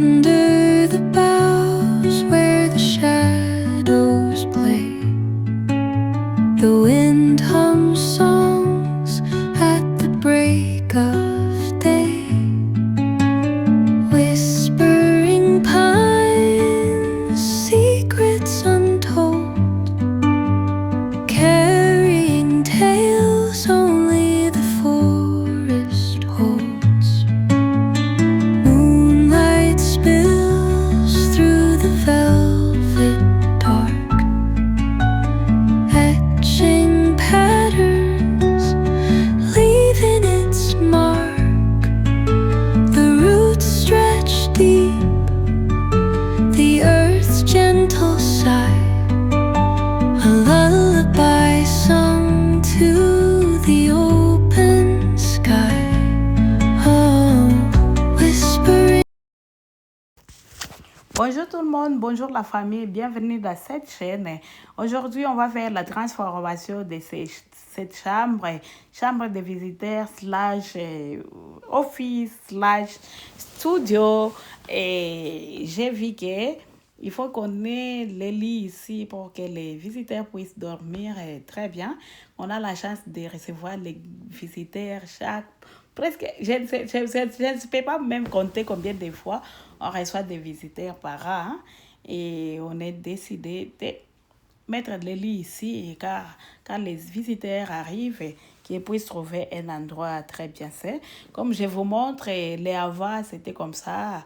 Under the boughs where the shadows play, the wind hums songs at the break of day. Whispering pines, secrets untold, carrying tales only the forest holds. Moonlight spills through the velvet dark, etching patterns, leaving its mark. The roots stretch deep, the earth's gentle sigh, a lullaby sung to the open sky. Oh, whispering. Bonjour tout le monde, bonjour la famille, bienvenue dans cette chaîne. Aujourd'hui, on va faire la transformation de cette chambre de visiteurs slash office slash studio. Et j'ai vu que il faut qu'on ait les lits ici pour que les visiteurs puissent dormir très bien. On a la chance de recevoir les visiteurs presque, je ne peux pas même compter combien de fois on reçoit des visiteurs par an. Hein. Et on est décidé de mettre les lits ici et quand les visiteurs arrivent, qu'ils puissent trouver un endroit très bien fait. Comme je vous montre, les avant, c'était comme ça.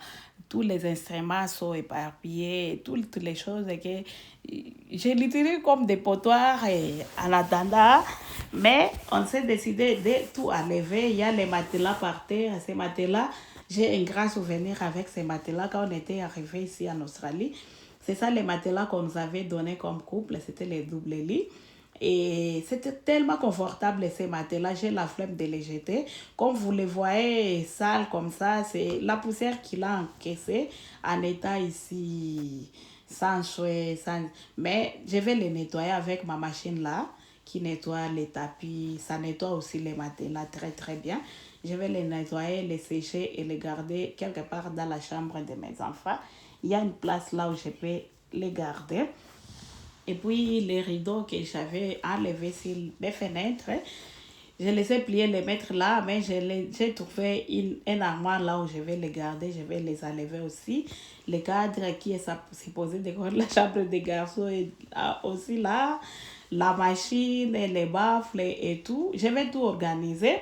Tous les instruments sont éparpillés, toutes les choses que je l'utilise comme des potoirs en attendant. Mais on s'est décidé de tout enlever. Il y a les matelas par terre. Ces matelas, j'ai un grand souvenir avec ces matelas quand on était arrivé ici en Australie. C'est ça les matelas qu'on nous avait donné comme couple. C'était les doubles lits. Et c'était tellement confortable ces matelas, j'ai la flemme de les jeter. Comme vous les voyez sales comme ça, c'est la poussière qu'il a encaissée en état ici sans chouette, mais je vais les nettoyer avec ma machine là qui nettoie les tapis, ça nettoie aussi les matelas très très bien. Je vais les nettoyer, les sécher et les garder quelque part dans la chambre de mes enfants. Il y a une place là où je peux les garder. Et puis les rideaux que j'avais enlevés sur les fenêtres, je les ai pliés, les mettre là, mais j'ai trouvé un armoire là où je vais les garder, je vais les enlever aussi. Le cadre qui est supposé décorer la chambre des garçons est aussi là, la machine, les baffles et tout. Je vais tout organiser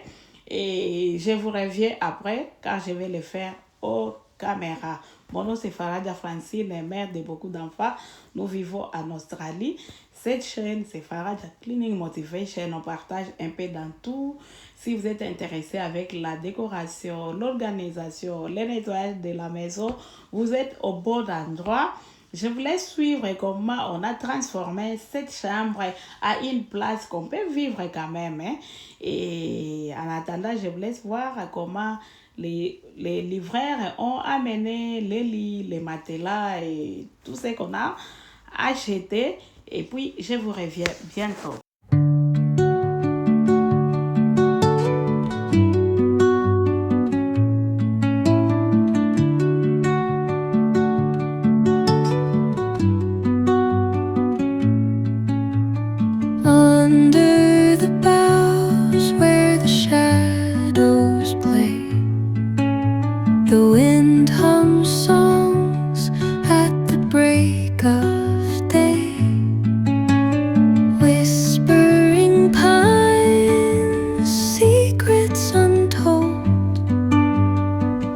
et je vous reviens après car je vais le faire au caméra. Mon nom c'est Faraja Francine, mère de beaucoup d'enfants. Nous vivons en Australie. Cette chaîne c'est Faraja Cleaning Motivation. On partage un peu dans tout. Si vous êtes intéressé avec la décoration, l'organisation, le nettoyage de la maison, vous êtes au bon endroit. Je vous laisse suivre comment on a transformé cette chambre à une place qu'on peut vivre quand même. Hein. Et en attendant, je vous laisse voir comment les livreurs ont amené les lits, les matelas et tout ce qu'on a acheté. Et puis, je vous reviens bientôt. Under the boughs where the shadows play, the wind hums songs at the break of day. Whispering pines, secrets untold,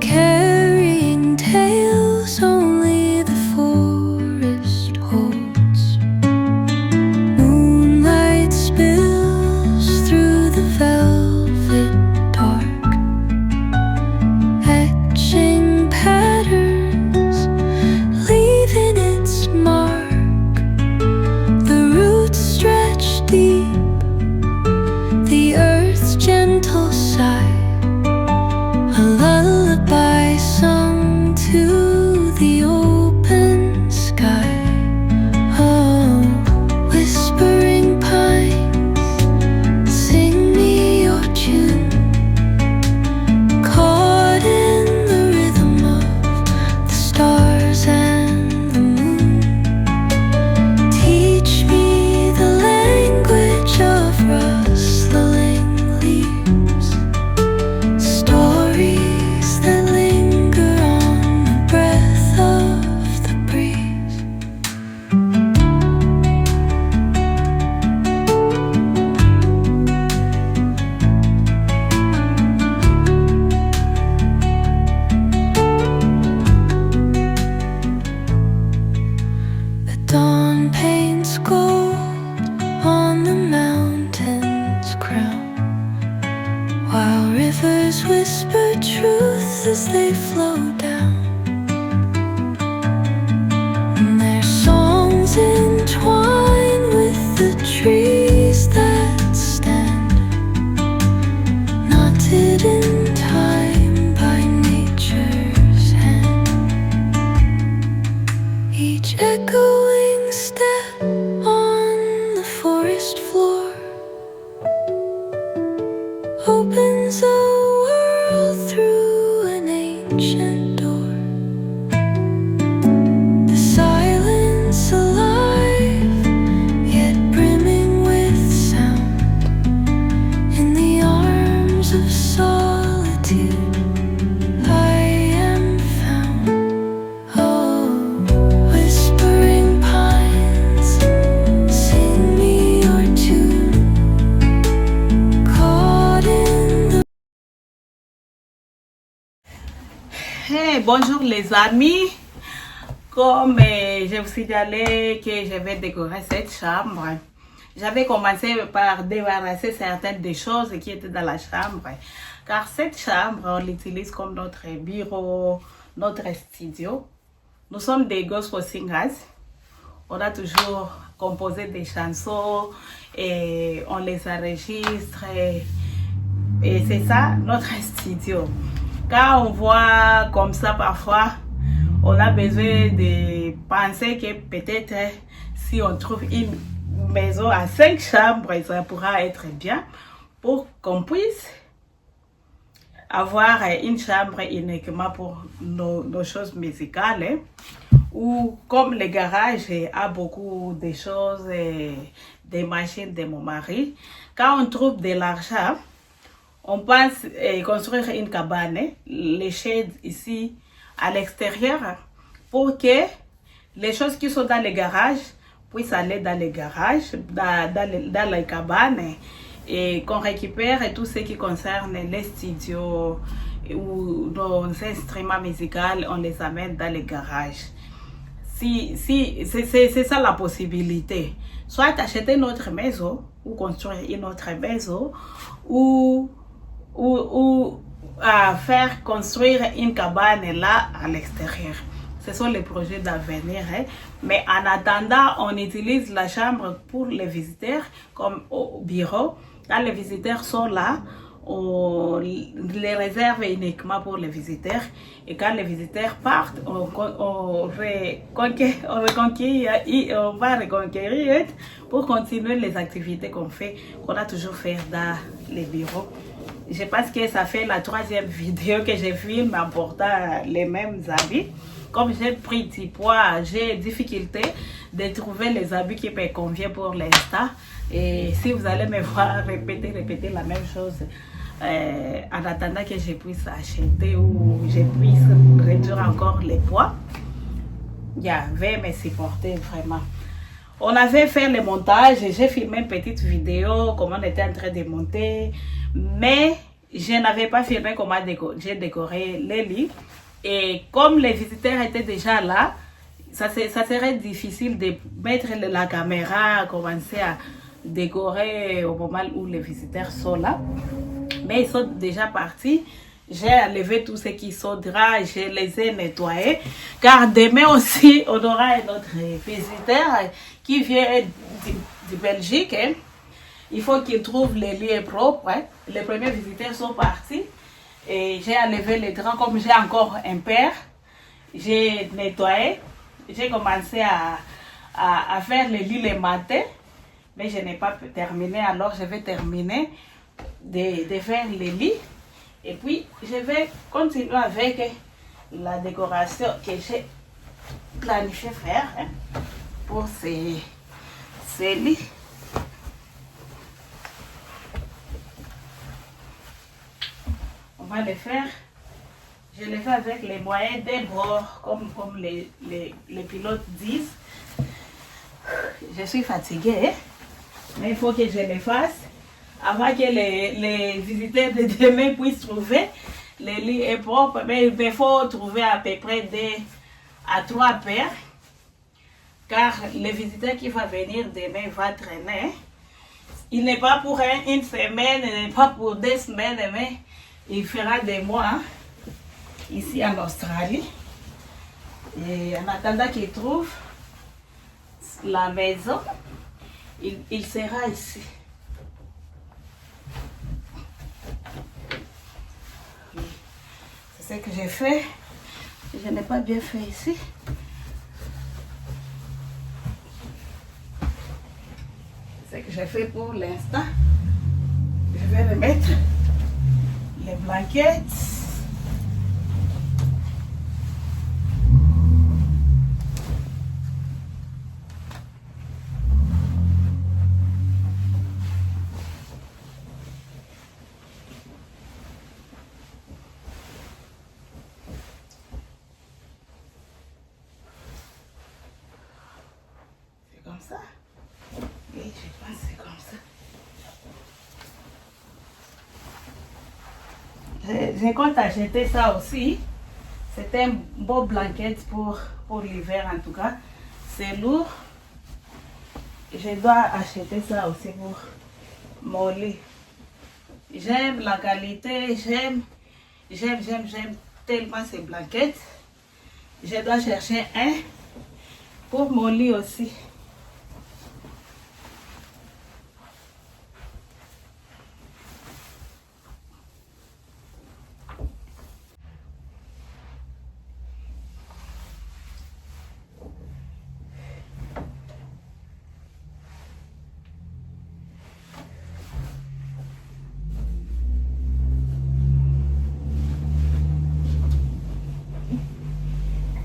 carrying tales only the forest holds. Moonlight spills through the velvet dark, etching patterns, bonjour les amis. Comme je vous signalais que je vais décorer cette chambre, j'avais commencé par débarrasser certaines des choses qui étaient dans la chambre. Car cette chambre, on l'utilise comme notre bureau, notre studio. Nous sommes des gospel singers. On a toujours composé des chansons et on les enregistre. Et c'est ça notre studio. Quand on voit comme ça parfois, on a besoin de penser que peut-être si on trouve une maison à 5 chambres, ça pourra être bien pour qu'on puisse avoir une chambre uniquement pour nos choses musicales. Ou comme le garage a beaucoup de choses, des machines de mon mari, quand on trouve de l'argent, on pense construire une cabane, les shades ici à l'extérieur, pour que les choses qui sont dans le garage puissent aller dans le garage, dans les cabanes, et qu'on récupère tout ce qui concerne les studios ou nos instruments musicaux, on les amène dans le garage. Si c'est ça la possibilité. Soit acheter notre maison ou construire une autre maison ou faire construire une cabane là à l'extérieur. Ce sont les projets d'avenir. Mais en attendant, on utilise la chambre pour les visiteurs comme au bureau. Quand les visiteurs sont là, on les réserve uniquement pour les visiteurs. Et quand les visiteurs partent, on va reconquérir pour continuer les activités qu'on fait, qu'on a toujours fait dans les bureaux. Je pense que ça fait la 3e vidéo que je filme en portant les mêmes habits. Comme j'ai pris du poids, j'ai difficulté de trouver les habits qui me conviennent pour l'instant. Et si vous allez me voir répéter la même chose, en attendant que je puisse acheter ou je puisse réduire encore les poids, veuillez me supporter vraiment. On avait fait le montage, j'ai filmé une petite vidéo, comment on était en train de monter, mais je n'avais pas filmé comment j'ai décoré les lits. Et comme les visiteurs étaient déjà là, ça serait difficile de mettre la caméra, commencer à décorer au moment où les visiteurs sont là. Mais ils sont déjà partis. J'ai enlevé tout ce qui sont draps, je les ai nettoyés. Car demain aussi, on aura un autre visiteur qui vient de Belgique. Il faut qu'il trouve les lieux propres. Les premiers visiteurs sont partis. Et j'ai enlevé les draps comme j'ai encore un paire. J'ai nettoyé. J'ai commencé à faire les lits le matin. Mais je n'ai pas terminé. Alors je vais terminer de faire les lits. Et puis je vais continuer avec la décoration que j'ai planifié faire pour ces lits. On va les faire. Je les fais avec les moyens des bords, comme les pilotes disent. Je suis fatiguée, mais il faut que je les fasse avant que les visiteurs de demain puissent trouver les lits propres. Mais il faut trouver à peu près 2 à 3 paires, car le visiteur qui va venir demain va traîner. Il n'est pas pour une semaine, il n'est pas pour 2 semaines, mais il fera des mois ici en Australie. Et en attendant qu'il trouve la maison, il sera ici. C'est ce que j'ai fait. Je n'ai pas bien fait ici. C'est ce que j'ai fait pour l'instant. Je vais remettre les blanquettes. Comme ça. Et je pense que c'est comme ça. Je compte acheter ça aussi. C'était un beau blanket pour l'hiver en tout cas. C'est lourd. Je dois acheter ça aussi pour mon lit. J'aime la qualité, j'aime tellement ces blankets. Je dois chercher un pour mon lit aussi.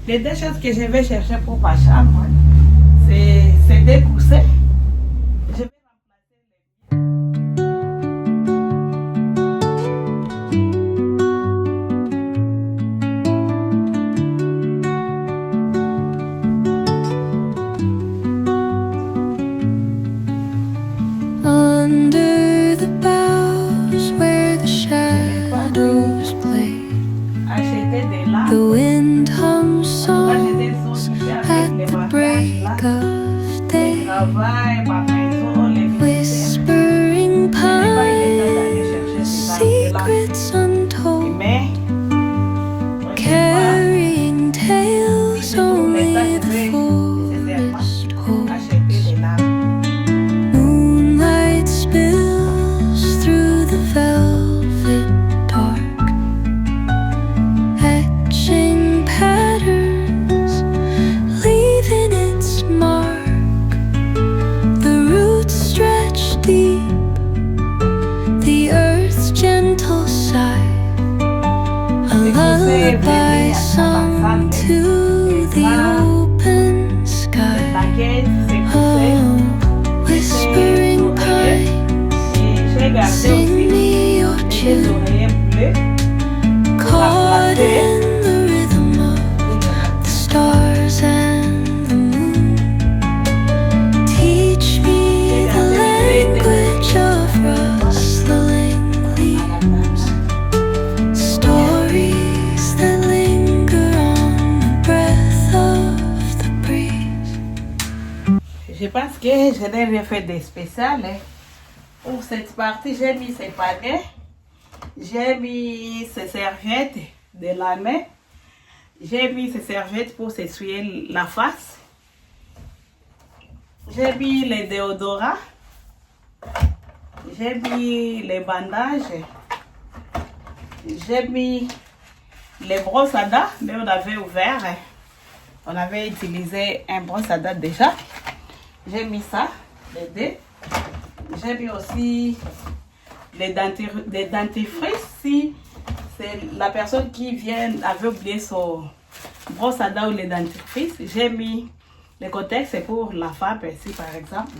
Les deux choses que je vais chercher pour ma chambre, c'est des coussins. Je vais Under the boughs where the shadows play, acheter des lampes. the wind hums Acheter songs son at avec les the braquages break là. of day, Travail, ma maison, les visiteurs. whispering Je n'ai pas eu le temps d'aller chercher pines, des lampes. secrets untold, Mais, carrying tales only the forest holds. acheter des lampes. Moonlight spills through the velvet dark, etching patterns, leaving its mark. The roots stretch deep, the earth's gentle sigh, a lullaby sung to the open sky. Blanquette, c'est Oh, coussé. whispering pine, Et j'ai gardé sing aussi me your des tune, oreillers bleus. caught in the rhythm of the stars and the moon. Teach me the language of rustling leaves, stories that linger on the breath of the breeze. Je pense que je n'ai rien fait de spécial. Hein. Pour cette partie, j'ai mis ces paniers. J'ai mis ces serviettes de la main. J'ai mis ces serviettes pour s'essuyer la face. J'ai mis les déodorants. J'ai mis les bandages. J'ai mis les brosses à dents, mais on avait ouvert. On avait utilisé un brosse à dents déjà. J'ai mis ça, les deux. J'ai mis aussi les dentifrices. Si c'est la personne qui vient avait oublié son brosse à dents ou les dentifrices, j'ai mis le contexte, c'est pour la femme ici par exemple.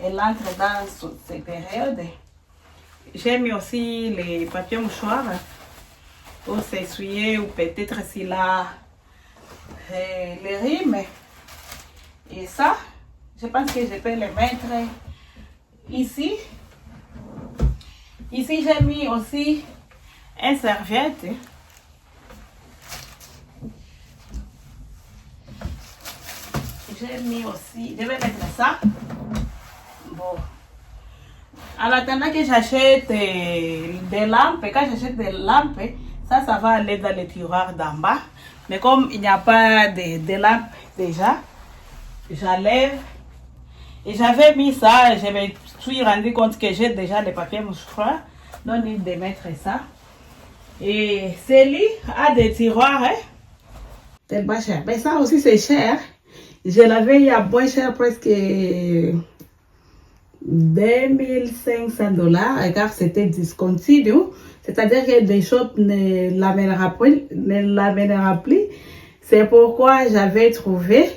Elle entre dans cette période. J'ai mis aussi les papiers mouchoirs pour s'essuyer ou peut-être s'il a les rimes. Et ça, je pense que je peux les mettre ici. Ici, j'ai mis aussi une serviette. J'ai mis aussi, je vais mettre ça. Bon. En attendant que j'achète des lampes, quand j'achète des lampes, ça va aller dans le tiroir d'en bas. Mais comme il n'y a pas de lampes déjà, j'enlève. Et j'avais mis ça, je me suis rendu compte que j'ai déjà les papiers mouchoirs. Non, il de mettre ça. Et ce lit a des tiroirs, hein. C'est pas cher. Mais ça aussi, c'est cher. Je l'avais il y a moins cher, presque $2,500, car c'était discontinué. C'est-à-dire que des shops ne l'amènera plus. C'est pourquoi j'avais trouvé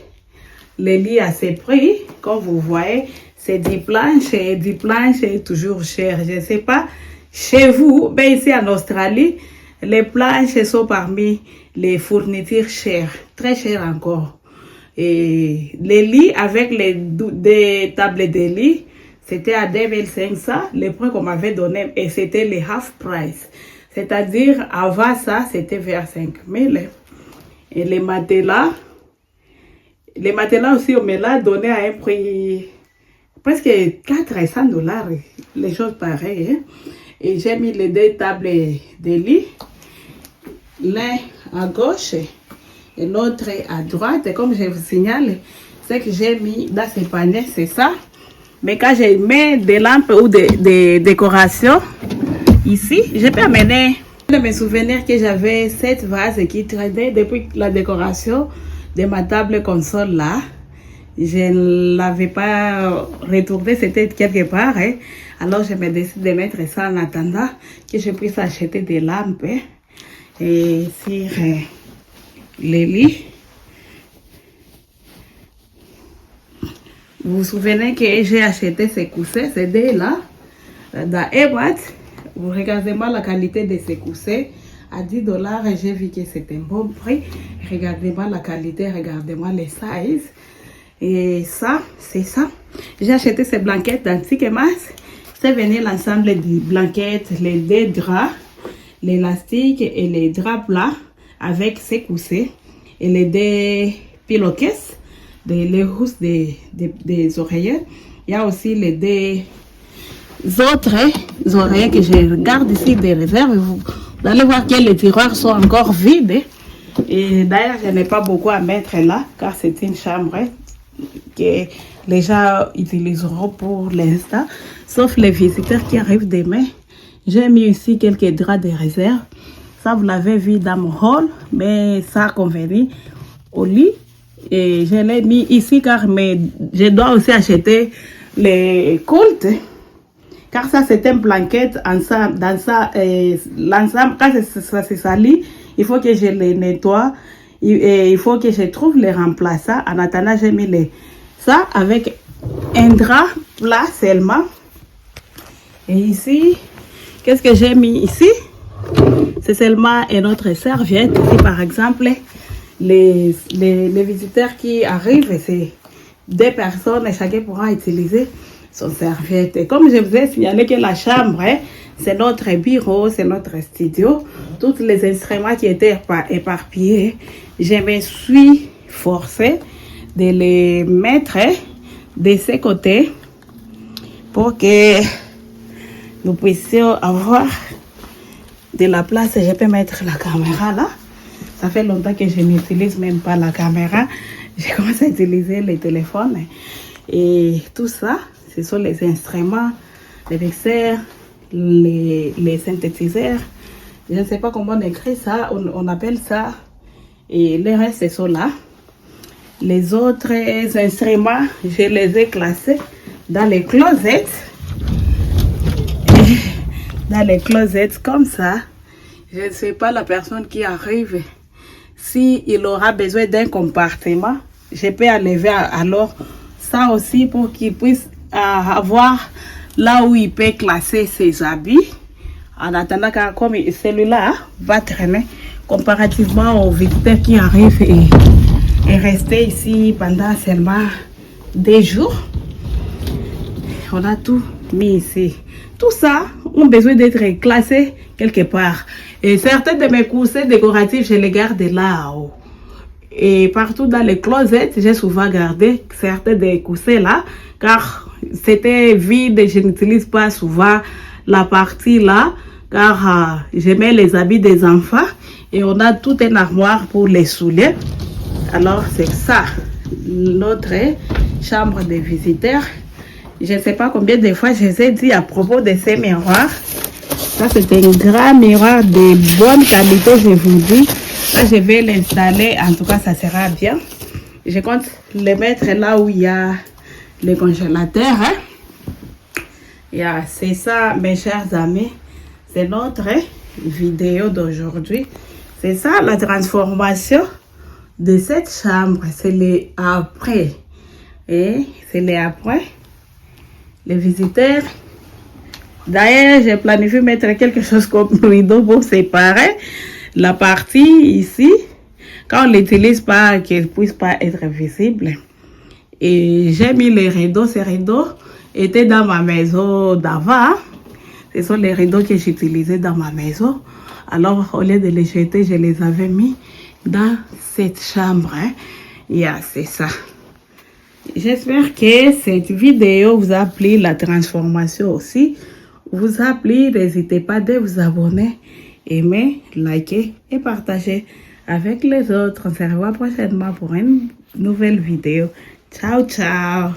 les lits à ces prix. Comme vous voyez, c'est 10 planches et 10 planches est toujours cher. Je ne sais pas, chez vous, mais ici en Australie, les planches sont parmi les fournitures chères, très chères encore. Et les lits avec des tables de lit, c'était à 2,500, le prix qu'on m'avait donné, et c'était les half price. C'est-à-dire, avant ça, c'était vers 5 000. Et les matelas aussi, on me l'a donné à un prix presque $400, les choses pareilles. Hein? Et j'ai mis les 2 tables de lit, l'un à gauche et l'autre à droite. Et comme je vous signale, ce que j'ai mis dans ces paniers, c'est ça. Mais quand je mets des lampes ou des décorations ici, je peux amener de mes souvenirs que j'avais cette vase qui traînait depuis la décoration de ma table console là. Je ne l'avais pas retourné, c'était quelque part. Hein. Alors je me décide de mettre ça en attendant que je puisse acheter des lampes. Hein. Et sur les lits. Vous vous souvenez que j'ai acheté ces coussins, ces deux là, dans Ebat. Vous regardez-moi la qualité de ces coussins. À $10, j'ai vu que c'était un bon prix. Regardez-moi la qualité, regardez-moi les sizes. Et ça, c'est ça. J'ai acheté ces blanquettes d'Antique Mas. C'est venu l'ensemble des blanquettes, les 2 draps, l'élastique et les draps plats avec ces coussins et les 2 pillowcases. Les housses des oreillers. Il y a aussi les 2 autres oreillers que je garde ici des réserves. Vous allez voir que les tiroirs sont encore vides. Et d'ailleurs, je n'ai pas beaucoup à mettre là, car c'est une chambre que les gens utiliseront pour l'instant, sauf les visiteurs qui arrivent demain. J'ai mis ici quelques draps de réserve. Ça, vous l'avez vu dans mon hall, mais ça a convenu au lit. Et je l'ai mis ici car je dois aussi acheter les coultes. Car ça, c'est une blanquette ensemble. Dans ça, l'ensemble, quand ça se salit, il faut que je les nettoie. Et il faut que je trouve les remplaçants. En attendant, j'ai mis ça avec un drap plat seulement. Et ici, qu'est-ce que j'ai mis ici? C'est seulement une autre serviette. Ici, par exemple, les visiteurs qui arrivent, c'est 2 personnes et chacun pourra utiliser son serviette. Et comme je vous ai signalé que la chambre, c'est notre bureau, c'est notre studio, tous les instruments qui étaient éparpillés, je me suis forcée de les mettre de ce côté pour que nous puissions avoir de la place. Je peux mettre la caméra là. Ça fait longtemps que je n'utilise même pas la caméra. J'ai commencé à utiliser les téléphones. Et tout ça, ce sont les instruments, les mixeurs, les synthétiseurs. Je ne sais pas comment on écrit ça, on appelle ça. Et les restes, ce sont là. Les autres instruments, je les ai classés dans les closets. Dans les closets comme ça. Je ne sais pas la personne qui arrive. S'il aura besoin d'un compartiment, je peux enlever alors ça aussi pour qu'il puisse avoir là où il peut classer ses habits. En attendant, comme celui-là va traîner comparativement aux visiteurs qui arrivent et rester ici pendant seulement 2 jours. On a tout mis ici. Tout ça ont besoin d'être classés quelque part. Et certains de mes coussins décoratifs, je les garde là-haut. Et partout dans les closets, j'ai souvent gardé certains des coussins là, car c'était vide et je n'utilise pas souvent la partie là, car je mets les habits des enfants et on a tout un armoire pour les souliers. Alors c'est ça, notre chambre des visiteurs. Je ne sais pas combien de fois je vous ai dit à propos de ces miroirs. Ça, c'est un grand miroir de bonne qualité, je vous dis. Là, je vais l'installer. En tout cas, ça sera bien. Je compte le mettre là où il y a le congélateur. Hein? C'est ça, mes chers amis. C'est notre vidéo d'aujourd'hui. C'est ça, la transformation de cette chambre. C'est les après. Et c'est les après. Les visiteurs. D'ailleurs, j'ai planifié mettre quelque chose comme rideau pour séparer la partie ici. Quand on ne l'utilise pas, qu'elle ne puisse pas être visible. Et j'ai mis les rideaux. Ces rideaux étaient dans ma maison d'avant. Ce sont les rideaux que j'utilisais dans ma maison. Alors, au lieu de les jeter, je les avais mis dans cette chambre. Yeah, c'est ça. J'espère que cette vidéo vous a plu, la transformation aussi vous a plu. N'hésitez pas de vous abonner, aimer, liker et partager avec les autres. On se revoit prochainement pour une nouvelle vidéo. Ciao, ciao.